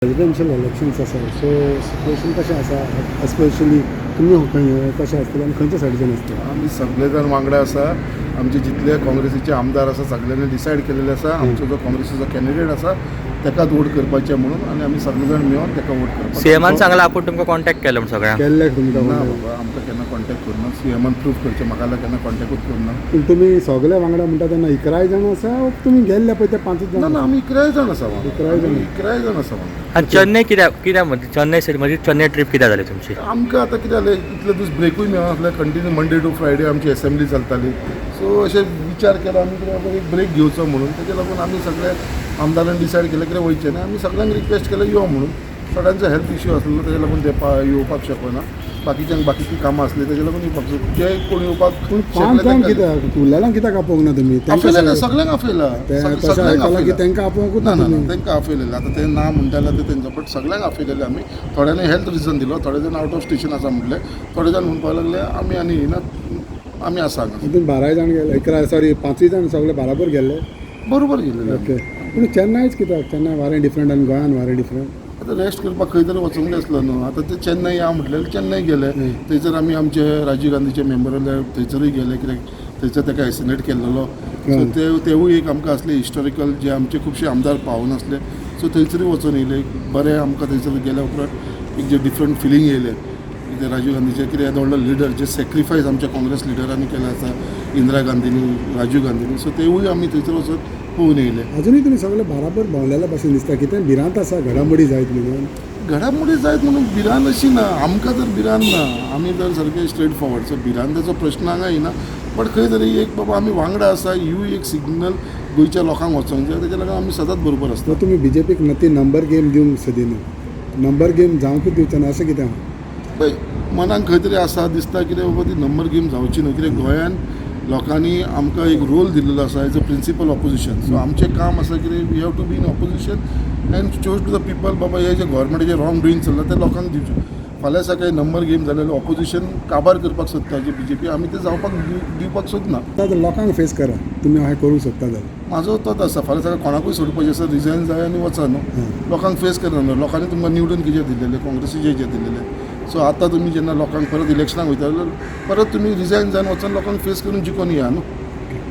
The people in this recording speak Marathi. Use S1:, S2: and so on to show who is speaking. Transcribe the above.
S1: प्रेसिडेन्शियल इलेक्शन्स आसा सो सिच्युएशन कशें आसा एस्पेशली तुमी कशें आसतलें आनी खंयच्या सायडीच्यान आसतलें.
S2: आमी सगळे जाण वांगडा आसा. आमचे जितले काँग्रेसीचे आमदार आसा सगळ्यांनी डिसायड केलेले आसा आमचो जो काँग्रेसीचो कॅन्डिडेट आसा तेकाच वोट करपाचें म्हणून आनी आमी सगळे जाण मेळोन तेका वोट करपाक.
S3: सीएमान सांगला आपूण तुमकां कॉन्टॅक्ट केलो म्हणून सगळ्यांक.
S1: केल्ले तुमकां
S2: ना बाबा आमकां केन्ना कॉन्टॅक्ट करना. सीएमान प्रूफ करचें म्हाका जाल्यार केन्ना कॉन्टॅक्टूच करना.
S1: पूण तुमी सगळे वांगडा म्हणटा तेन्ना 11 जाण आसा तुमी गेल्ले पळय ते 5
S2: ना
S1: जाण.
S2: ना आमी 11 जाण आसा.
S1: 11 जाण.
S2: 11 जाण आसा.
S3: आनी चेन्नई कित्याक म्हणजे चेन्नई सिटी म्हणजे चेन्नई ट्रीप कित्याक जाली तुमची.
S2: आमकां आतां कितें जालें इतले दीस ब्रेकूय मेळनासले. कंटिन्यू मंडे टू फ्रायडे आमची असेंब्ली चलताली. सो अशें विचार केलो आमी कितें एक ब्रेक घेवचो म्हणून. तेजे लागून आमी सगळे आमदारान डिसायड केलें कितें वयचें ना. आमी सगळ्यांक रिक्वेस्ट केलें यो म्हणून. थोड्यांचो हेल्थ इश्यू आसलो तेजे लागून ते येवपाक शकना. बाकीच्यांक बाकीची कामां आसली तेजे लागून येवपाक जे कोण येवपाक
S1: पूण 5 जाण कित्याक उरलेल्यांक कित्याक आपोवंक ना तुमी.
S2: आपयलेले सगळ्यांक आपयला.
S1: तशें आयकलां की तांकां आपोवंकूच
S2: ना
S1: ना
S2: ना
S1: तुमी.
S2: तांकां आपयलेले. आतां ते ना म्हणटाले ते तेंचो बट सगळ्यांक आपयलेले आमी. थोड्यांनी हेल्थ रिजन दिलो. थोडे जाण आउट ऑफ स्टेशन आसा म्हटले. थोडे जाण म्हणपाक लागले आमी आनी येना आमी आसा हांगा.
S1: तुमी 12 जाण गेले 5 जाण सगळे बराबर गेले.
S2: बरोबर गेलेले.
S1: ओके पूण चेन्नयच कित्याक चेन्नय वारें डिफरंट आनी गोंयान वारें डिफरंट.
S2: आतां रेस्ट करपाक खंय तरी वचूंक आसलो न्हू. आतां ते चेन्नई या म्हटलें चेन्नई गेले. थंयसर आमी आमचे राजीव गांधीचे मेंबर थंयसरूय गेले कित्याक थंयसर ताका एसिनेट केल्लो. सो तेवूय एक आमकां असले हिस्टॉरिकल जे आमचे खुबशे आमदार पावून आसले. सो थंयसरूय वचून येयले. बरें आमकां थंयसर गेल्या उपरांत एक जे डिफरंट फिलींग येयलें. ते राजीव गांधीचे कितें येदो व्हडलो लिडर जे सॅक्रिफायस आमच्या काँग्रेस लिडरांनी केले आसा इंदिरा गांधीनी राजीव गांधीनी. सो तेवूय आमी थंयसर वचून पळोवन येयले.
S1: अजुनूय तुमी सगळे बराबर भोंवलेल्या भशेन दिसता कितें भिरांत आसा घडामोडी जायत म्हणून.
S2: घडामोडी जायत म्हणून भिरांत अशी ना. आमकां तर भिरांत ना. आमी तर सारके स्ट्रेट फॉवर्ड. सो भिरांताचो प्रश्न हांगा येना. बट खंय तरी एक बाबा आमी वांगडा आसा ही एक सिग्नल गोंयच्या लोकांक वचोंक जाय. तेच्या लागून आमी सदांच बरोबर आसता.
S1: तुमी बीजेपीक नती नंबर गेम दिवंक सोदिना. नंबर गेम जावंकूच दिवचें ना अशें कितें.
S2: पळय मनाक खंय तरी आसा दिसता कितें बाबा ती नंबर गेम जावची न्हू. कित्याक गोंयान लोकांनी आमकां एक रोल दिल्लो आसा as a principal opposition. So आमचें काम आसा कितें we have to be in opposition and shows to the people बाबा हे जे गव्हर्मेंटाचें रॉंग डुईंग चल्लां ते लोकांक दिवचें. फाल्यां सकाळीं नंबर गेम जालेलो ऑपोजिशन काबार करपाक सोदता जी बीजेपी आमी ते जावपाक दिवपाक सोदना.
S1: आतां लोकांक फेस करा तुमी हांवें करूंक सोदता जाल्यार.
S2: म्हाजो तोच आसा. फाल्यां सकाळीं कोणाकूय सोडपाचें आसा रिजायन जाय आनी वचा न्हू. लोकांक फेस करना न्हू. लोकांनी तुमकां निवडून कितें दिलेलें काँग्रेसीचे जे दिलेले. सो आतां तुमी जेन्ना लोकांक परत इलेक्शनाक वयता जाल्यार परत तुमी रिजायन जावन वचून लोकांक फेस करून जिखून या न्हू.